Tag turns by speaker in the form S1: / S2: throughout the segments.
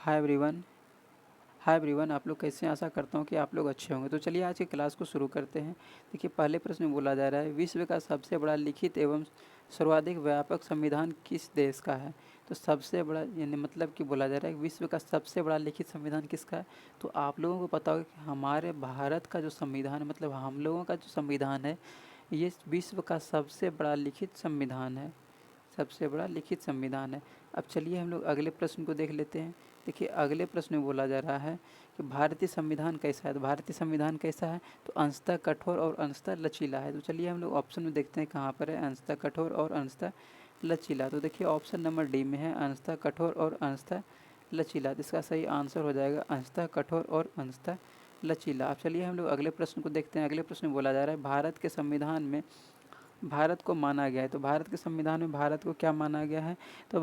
S1: Hi everyone. Hi everyone, आप लोग कैसे हैं? आशा करता हूँ कि आप लोग अच्छे होंगे। तो चलिए आज की क्लास को शुरू करते हैं। देखिए, पहले प्रश्न में बोला जा रहा है, विश्व का सबसे बड़ा लिखित एवं सर्वाधिक व्यापक संविधान किस देश का है? तो सबसे बड़ा यानी मतलब कि बोला जा रहा है कि विश्व का सबसे बड़ा लिखित संविधान किसका है? तो आप लोगों को पता होगा कि हमारे भारत का जो संविधान है, मतलब हम लोगों का जो संविधान है, ये विश्व का सबसे बड़ा लिखित संविधान है। सबसे बड़ा लिखित संविधान है। अब चलिए हम लोग अगले प्रश्न को देख लेते हैं। देखिए, अगले प्रश्न में बोला जा रहा है कि भारतीय संविधान कैसा है? तो भारतीय संविधान कैसा है? तो अंशतः कठोर और अंशतः लचीला है। तो चलिए हम लोग ऑप्शन में देखते हैं कहाँ पर है अंशतः कठोर और अंशतः लचीला। तो देखिए ऑप्शन नंबर डी में है अंशतः कठोर और अंशतः लचीला। तो इसका सही आंसर हो जाएगा अंशतः कठोर और अंशतः लचीला। अब चलिए हम लोग अगले प्रश्न को देखते हैं। अगले प्रश्न में बोला जा रहा है, भारत के संविधान में भारत को माना गया है। तो भारत के संविधान में भारत को क्या माना गया है? तो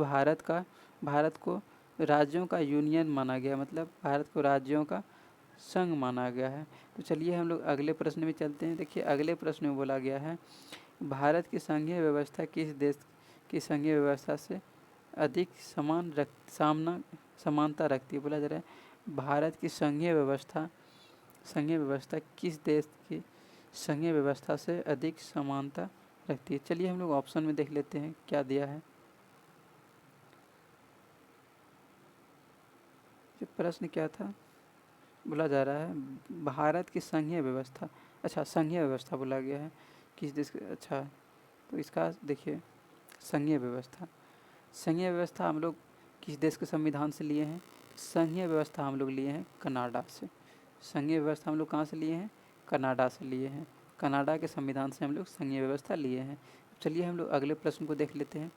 S1: भारत को राज्यों का यूनियन माना गया, मतलब भारत को राज्यों का संघ माना गया है। तो चलिए हम लोग अगले प्रश्न में चलते हैं। देखिए अगले प्रश्न में बोला गया है, भारत की संघीय व्यवस्था किस देश की संघीय व्यवस्था से अधिक समानता रखती है? बोला जा रहा है भारत की संघीय व्यवस्था किस देश की संघीय व्यवस्था से अधिक समानता रखती है? चलिए हम लोग ऑप्शन में देख लेते हैं क्या दिया है। ये प्रश्न क्या था? बोला जा रहा है भारत की संघीय व्यवस्था, अच्छा संघीय व्यवस्था बोला गया है किस देश की। अच्छा, तो इसका देखिए संघीय व्यवस्था हम लोग किस देश के संविधान से लिए हैं? संघीय व्यवस्था हम लोग लिए हैं कनाडा से। संघीय व्यवस्था हम लोग कहाँ से लिए हैं? कनाडा से लिए हैं। कनाडा के संविधान से हम लोग संघीय व्यवस्था लिए हैं। चलिए हम लोग अगले प्रश्न को देख लेते हैं।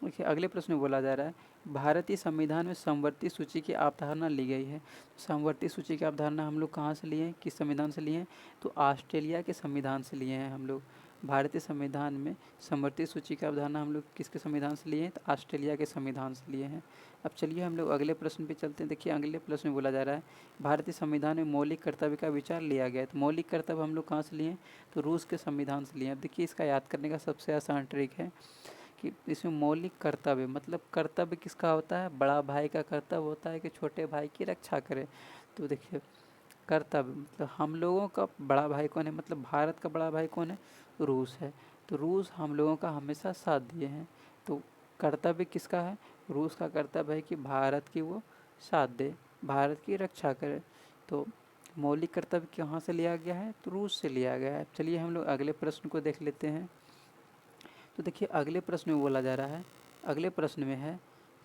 S1: देखिए अगले प्रश्न में बोला जा रहा है, भारतीय संविधान में समवर्ती सूची की अवधारणा ली गई है। समवर्ती सूची की अवधारणा हम लोग कहाँ से लिए हैं, किस संविधान से लिए हैं? तो ऑस्ट्रेलिया के संविधान से लिए हैं हम लोग। भारतीय संविधान में समवर्ती सूची की अवधारणा हम लोग किसके संविधान से लिए हैं? तो ऑस्ट्रेलिया के संविधान से लिए हैं। अब चलिए हम लोग अगले प्रश्न पे चलते हैं। देखिए अगले प्रश्न में बोला जा रहा है, भारतीय संविधान में मौलिक कर्तव्य का विचार लिया गया है। तो मौलिक कर्तव्य हम लोग कहाँ से लिए हैं? तो रूस के संविधान से लिए हैं। अब देखिए इसका याद करने का सबसे आसान ट्रिक है कि इसमें मौलिक कर्तव्य मतलब कर्तव्य किसका होता है? बड़ा भाई का कर्तव्य होता है कि छोटे भाई की रक्षा करे। तो देखिए कर्तव्य मतलब हम लोगों का बड़ा भाई कौन है, मतलब भारत का बड़ा भाई कौन है? रूस है। तो रूस हम लोगों का हमेशा साथ दिए हैं। तो कर्तव्य किसका है? रूस का कर्तव्य है कि भारत की वो साथ दे, भारत की रक्षा करे। तो मौलिक कर्तव्य कहाँ से लिया गया है? तो रूस से लिया गया है। चलिए हम लोग अगले प्रश्न को देख लेते हैं। तो देखिए अगले प्रश्न में बोला जा रहा है, अगले प्रश्न में है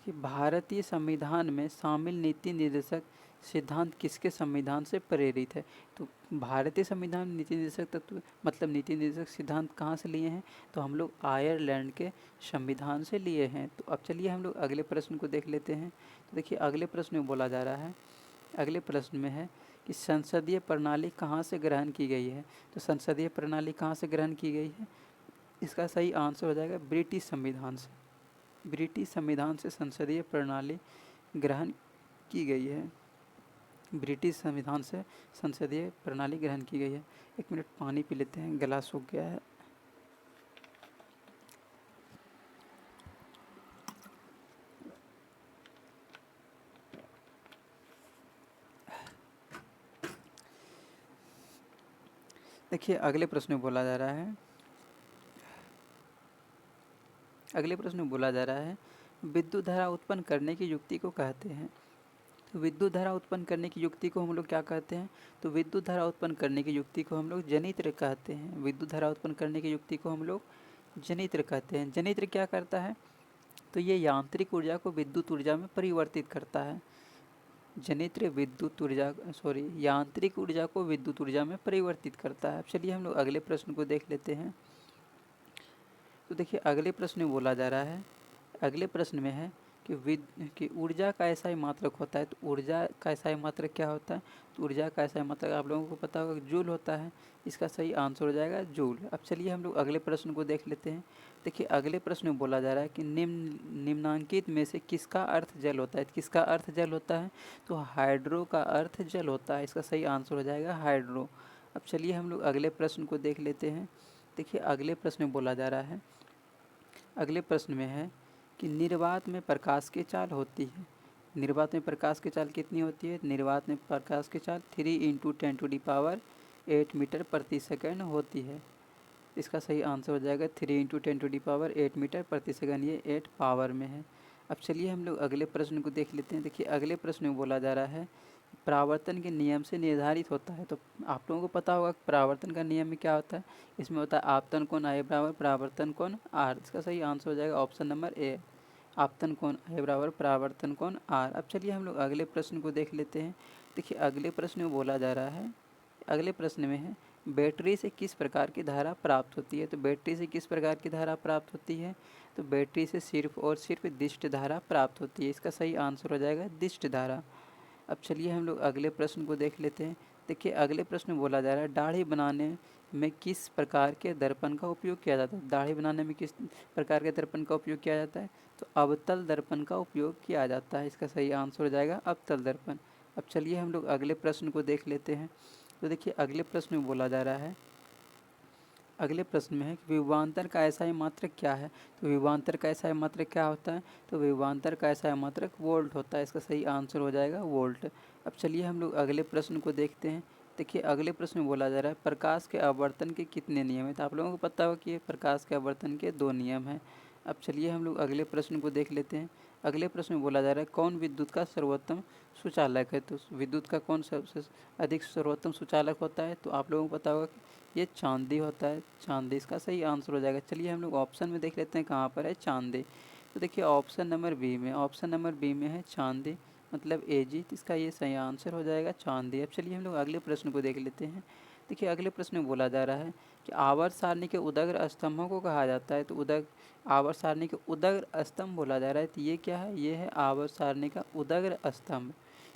S1: कि भारतीय संविधान में शामिल नीति निर्देशक सिद्धांत किसके संविधान से प्रेरित है? तो भारतीय संविधान नीति निर्देशक तत्व मतलब नीति निर्देशक सिद्धांत कहाँ से लिए हैं? तो हम लोग आयरलैंड के संविधान से लिए हैं। तो अब चलिए हम लोग अगले प्रश्न को देख लेते हैं। तो देखिए अगले प्रश्न में बोला जा रहा है, अगले प्रश्न में है कि संसदीय प्रणाली कहाँ से ग्रहण की गई है? तो संसदीय प्रणाली कहाँ से ग्रहण की गई है? इसका सही आंसर हो जाएगा ब्रिटिश संविधान से। ब्रिटिश संविधान से संसदीय प्रणाली ग्रहण की गई है। ब्रिटिश संविधान से संसदीय प्रणाली ग्रहण की गई है। एक मिनट पानी पी लेते हैं, गला सूख गया है। देखिए अगले प्रश्न में बोला जा रहा है, अगले प्रश्न में बोला जा रहा है विद्युत धारा उत्पन्न करने की युक्ति को कहते हैं। तो विद्युत धारा उत्पन्न करने की युक्ति को हम लोग क्या कहते हैं? तो विद्युत धारा उत्पन्न करने की युक्ति को हम लोग जनित्र कहते हैं। विद्युत धारा उत्पन्न करने की युक्ति को हम लोग जनित्र कहते हैं। जनित्र क्या करता है? तो ये यांत्रिक ऊर्जा को विद्युत ऊर्जा में परिवर्तित करता है। जनित्र विद्युत ऊर्जा यांत्रिक ऊर्जा को विद्युत ऊर्जा में परिवर्तित करता है। अब चलिए हम लोग अगले प्रश्न को देख लेते हैं। तो देखिए अगले प्रश्न में बोला जा रहा है, अगले प्रश्न में है कि ऊर्जा का ऐसा ही मात्रक होता है। तो ऊर्जा का ऐसा ही मात्रक क्या होता है? तो ऊर्जा का ऐसा ही मात्रक आप लोगों को पता होगा जूल होता है। इसका सही आंसर हो जाएगा जूल। अब चलिए हम लोग अगले प्रश्न को देख लेते हैं। देखिए अगले प्रश्न में बोला जा रहा है कि निम्नांकित में से किसका अर्थ जल होता है? किसका अर्थ जल होता है? तो हाइड्रो का अर्थ जल होता है। इसका सही आंसर हो जाएगा हाइड्रो। अब चलिए हम लोग अगले प्रश्न को देख लेते हैं। देखिए अगले प्रश्न में बोला जा रहा है, अगले प्रश्न में है कि निर्वात में प्रकाश की चाल होती है। निर्वात में प्रकाश की चाल कितनी होती है? निर्वात में प्रकाश की चाल 3 × 10⁸ मीटर प्रति सेकंड होती है। इसका सही आंसर हो जाएगा 3 × 10⁸ मीटर प्रति सेकंड, ये 8 पावर में है। अब चलिए हम लोग अगले प्रश्न को देख लेते हैं। देखिए अगले प्रश्न में बोला जा रहा है परावर्तन के नियम से निर्धारित होता है। तो आप लोगों को पता होगा परावर्तन का नियम में क्या होता है। इसमें होता है आपतन कोण I बराबर परावर्तन कोण R। इसका सही आंसर हो जाएगा ऑप्शन नंबर ए, आपतन कोण I बराबर परावर्तन कोण R। अब चलिए हम लोग अगले प्रश्न को देख लेते हैं। देखिए अगले प्रश्न में बोला जा रहा है, अगले प्रश्न में है बैटरी से किस प्रकार की धारा प्राप्त होती है। तो बैटरी से किस प्रकार की धारा प्राप्त होती है? तो बैटरी से सिर्फ और सिर्फ दिष्ट धारा प्राप्त होती है। इसका सही आंसर हो जाएगा दिष्ट धारा। अब चलिए हम लोग अगले प्रश्न को देख लेते हैं। देखिए अगले प्रश्न में बोला जा रहा है दाढ़ी बनाने में किस प्रकार के दर्पण का उपयोग किया जाता है। दाढ़ी बनाने में किस प्रकार के दर्पण का उपयोग किया जाता है? तो अवतल दर्पण का उपयोग किया जाता है। इसका सही आंसर हो जाएगा अवतल दर्पण। अब चलिए हम लोग अगले प्रश्न को देख लेते हैं। तो देखिए अगले प्रश्न में बोला जा रहा है, अगले प्रश्न में है कि विभवांतर का एसआई मात्रक क्या है। तो विभवांतर का एसआई मात्रक क्या होता है? तो विभवांतर का एसआई मात्रक वोल्ट होता है। इसका सही आंसर हो जाएगा वोल्ट। अब चलिए हम लोग अगले प्रश्न को देखते हैं। देखिए अगले प्रश्न में बोला जा रहा है प्रकाश के आवर्तन के कितने नियम हैं। तो आप लोगों को पता होगा कि प्रकाश के आवर्तन के 2 नियम हैं। अब चलिए हम लोग अगले प्रश्न को देख लेते हैं। अगले प्रश्न में बोला जा रहा है कौन विद्युत का सर्वोत्तम सुचालक है। तो विद्युत का कौन सबसे अधिक सर्वोत्तम सुचालक होता है? तो आप लोगों को पता होगा कि ये चांदी होता है, चांदी। इसका सही आंसर हो जाएगा। चलिए हम लोग ऑप्शन में देख लेते हैं कहाँ पर है चांदी। तो देखिए ऑप्शन नंबर बी में, ऑप्शन नंबर बी में है चांदी, मतलब Ag। तो इसका ये सही आंसर हो जाएगा चांदी। अब चलिए हम लोग अगले प्रश्न को देख लेते हैं। देखिए अगले प्रश्न में बोला जा रहा है कि आवर्त सारणी के उदग्र स्तंभों को कहा जाता है। तो आवर्त सारणी के उदग्र स्तंभ बोला जा रहा है। तो ये क्या है? ये है आवर्त सारणी का उदग्र स्तंभ।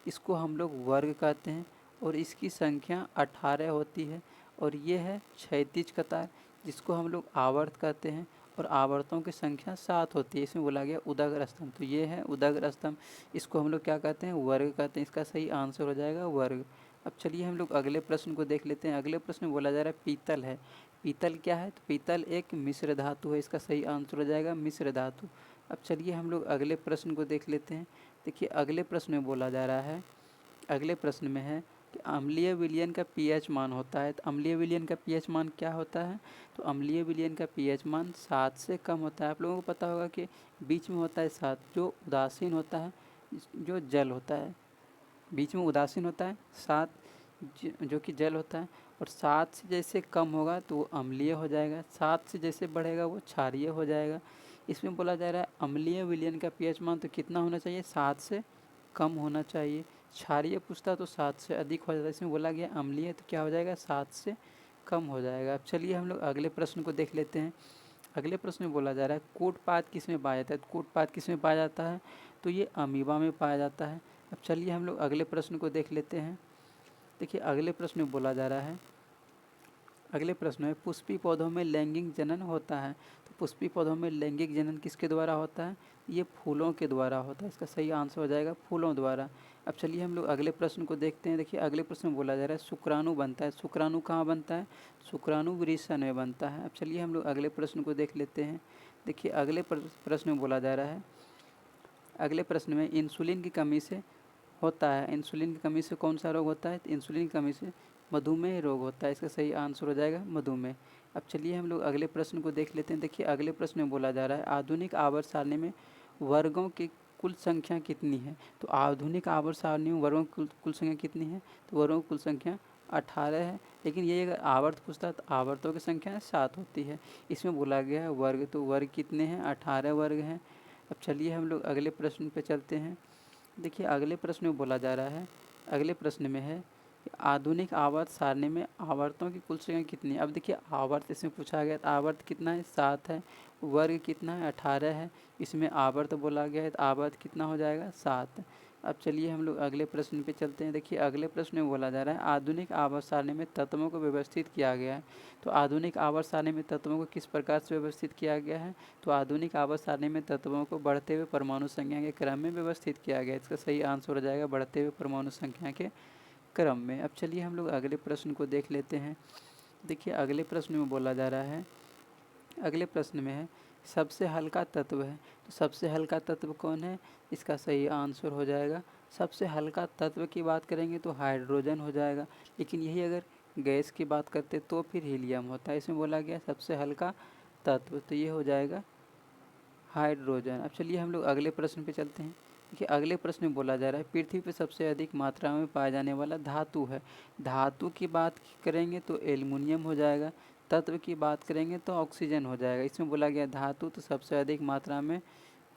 S1: इसको हम लोग वर्ग कहते हैं और इसकी संख्या 18 होती है। और ये है क्षैतिज कतार, जिसको हम लोग आवर्त कहते हैं और आवर्तों की संख्या 7 होती है। इसमें बोला गया उदग्र स्तंभ। तो ये है उदग्र स्तंभ, इसको हम लोग क्या कहते हैं? वर्ग कहते हैं। इसका सही आंसर हो जाएगा वर्ग। अब चलिए हम लोग अगले प्रश्न को देख लेते हैं। अगले प्रश्न में बोला जा रहा है पीतल है। पीतल क्या है? तो पीतल एक मिश्र धातु है। इसका सही आंसर हो जाएगा मिश्र धातु। अब चलिए हम लोग अगले प्रश्न को देख लेते हैं। देखिए अगले प्रश्न में बोला जा रहा है, अगले प्रश्न में है कि अम्लीय विलयन का pH मान होता है। तो अम्लीय विलयन का pH मान क्या होता है? तो अम्लीय विलयन का pH मान 7 से कम होता है। आप लोगों को पता होगा कि बीच में होता है 7, जो उदासीन होता है, जो जल होता है, बीच में उदासीन होता है 7 जो कि जल होता है। और 7 से जैसे कम होगा तो वो अम्लीय हो जाएगा, 7 से जैसे बढ़ेगा वो क्षारीय हो जाएगा। इसमें बोला जा रहा है अम्लीय विलयन का pH मान तो कितना होना चाहिए? 7 से कम होना चाहिए। क्षारीय पूछता तो 7 से अधिक हो जाता है। इसमें बोला गया अम्लीय, तो क्या हो जाएगा? 7 से कम हो जाएगा। अब चलिए हम लोग अगले प्रश्न को देख लेते हैं। अगले प्रश्न में बोला जा रहा है कूटपाद किस में पाया जाता है। तो कूटपाद किस में पाया जाता है? तो ये अमीबा में पाया जाता है। अब चलिए हम लोग अगले प्रश्न को देख लेते हैं। देखिए अगले प्रश्न में बोला जा रहा है, अगले प्रश्न में पुष्पी पौधों में लैंगिक जनन होता है। तो पुष्पी पौधों में लैंगिक जनन किसके द्वारा होता है? ये फूलों के द्वारा होता है। इसका सही आंसर हो जाएगा फूलों द्वारा। अब चलिए हम लोग अगले प्रश्न को देखते हैं। देखिए अगले प्रश्न में बोला जा रहा है शुक्राणु बनता है। शुक्राणु कहाँ बनता है? शुक्राणु वृषण में बनता है। अब चलिए हम लोग अगले प्रश्न को देख लेते हैं। देखिए अगले प्रश्न में बोला जा रहा है, अगले प्रश्न में इंसुलिन की कमी से होता है। इंसुलिन की कमी से कौन सा रोग होता है? तो इंसुलिन की कमी से मधुमेह रोग होता है। इसका सही आंसर हो जाएगा मधुमेह। अब चलिए हम लोग अगले प्रश्न को देख लेते हैं। देखिए अगले प्रश्न में बोला जा रहा है आधुनिक आवर्त सारणी में वर्गों की कुल संख्या कितनी है। तो आधुनिक आवर्त सारणी में वर्गों की कुल संख्या कितनी है? तो वर्गों की कुल संख्या 18 है। लेकिन ये अगर आवर्त पूछता है तो आवर्तों की संख्या 7 होती है। इसमें बोला गया है वर्ग, तो वर्ग कितने हैं? 18 वर्ग हैं। अब चलिए हम लोग अगले प्रश्न पे चलते हैं। देखिए अगले प्रश्न में बोला जा रहा है, अगले प्रश्न में है कि आधुनिक आवर्त सारणी में आवर्तों की कुल संख्या कितनी है। अब देखिए आवर्त इसमें पूछा गया तो आवर्त कितना है? 7 है। वर्ग कितना है? 18 है। इसमें आवर्त बोला गया है तो आवर्त कितना हो जाएगा? 7। अब चलिए हम लोग अगले प्रश्न पे चलते हैं। देखिए अगले प्रश्न में बोला जा रहा है आधुनिक आवर्त सारणी में तत्वों को व्यवस्थित किया गया है। तो आधुनिक आवर्त सारणी में तत्वों को किस प्रकार से व्यवस्थित किया गया है? तो आधुनिक आवर्त सारणी में तत्वों को बढ़ते हुए परमाणु संख्या के क्रम में व्यवस्थित किया गया है। इसका सही आंसर हो जाएगा बढ़ते हुए परमाणु संख्या के क्रम में। अब चलिए हम लोग अगले प्रश्न को देख लेते हैं। देखिए अगले प्रश्न में बोला जा रहा है, अगले प्रश्न में है सबसे हल्का तत्व है। तो सबसे हल्का तत्व कौन है? इसका सही आंसर हो जाएगा सबसे हल्का तत्व की बात करेंगे तो हाइड्रोजन हो जाएगा। लेकिन यही अगर गैस की बात करते तो फिर हीलियम होता है। इसमें बोला गया सबसे हल्का तत्व, तो ये हो जाएगा हाइड्रोजन। अब चलिए हम लोग अगले प्रश्न पे चलते हैं। देखिए अगले प्रश्न में बोला जा रहा है पृथ्वी पर सबसे अधिक मात्रा में पाया जाने वाला धातु है। धातु की बात करेंगे तो एल्युमिनियम हो जाएगा, तत्व की बात करेंगे तो ऑक्सीजन हो जाएगा। इसमें बोला गया धातु तो सबसे अधिक मात्रा में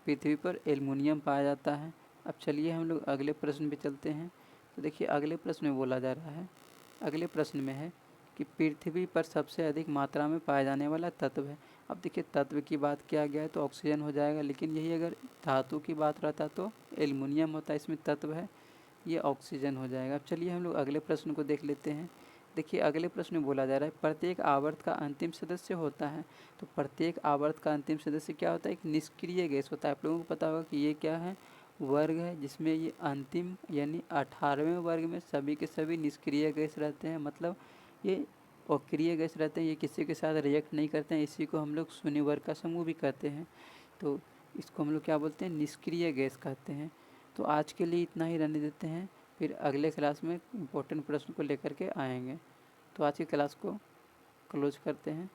S1: पृथ्वी पर एल्युमिनियम पाया जाता है। अब चलिए हम लोग अगले प्रश्न पे चलते हैं। तो देखिए अगले प्रश्न में बोला जा रहा है, अगले प्रश्न में है कि पृथ्वी पर सबसे अधिक मात्रा में पाया जाने वाला तत्व है। अब देखिए तत्व की बात किया गया है तो ऑक्सीजन हो जाएगा, लेकिन यही अगर धातु की बात रहता तो एल्युमिनियम होता। इसमें तत्व है ये ऑक्सीजन हो जाएगा। अब चलिए हम लोग अगले प्रश्न को देख लेते हैं। देखिए अगले प्रश्न में बोला जा रहा है प्रत्येक आवर्त का अंतिम सदस्य होता है। तो प्रत्येक आवर्त का अंतिम सदस्य क्या होता है? एक निष्क्रिय गैस होता है। आप लोगों को पता होगा कि ये क्या है? वर्ग है, जिसमें ये अंतिम यानी 18वें वर्ग में सभी के सभी निष्क्रिय गैस रहते हैं। मतलब ये अक्रिय गैस रहते हैं, ये किसी के साथ रिएक्ट नहीं करते हैं। इसी को हम लोग शून्य वर्ग का समूह भी कहते हैं। तो इसको हम लोग क्या बोलते हैं? निष्क्रिय गैस कहते हैं। तो आज के लिए इतना ही रहने देते हैं, फिर अगले क्लास में इम्पोर्टेंट प्रश्न को लेकर के आएंगे। तो आज की क्लास को क्लोज करते हैं।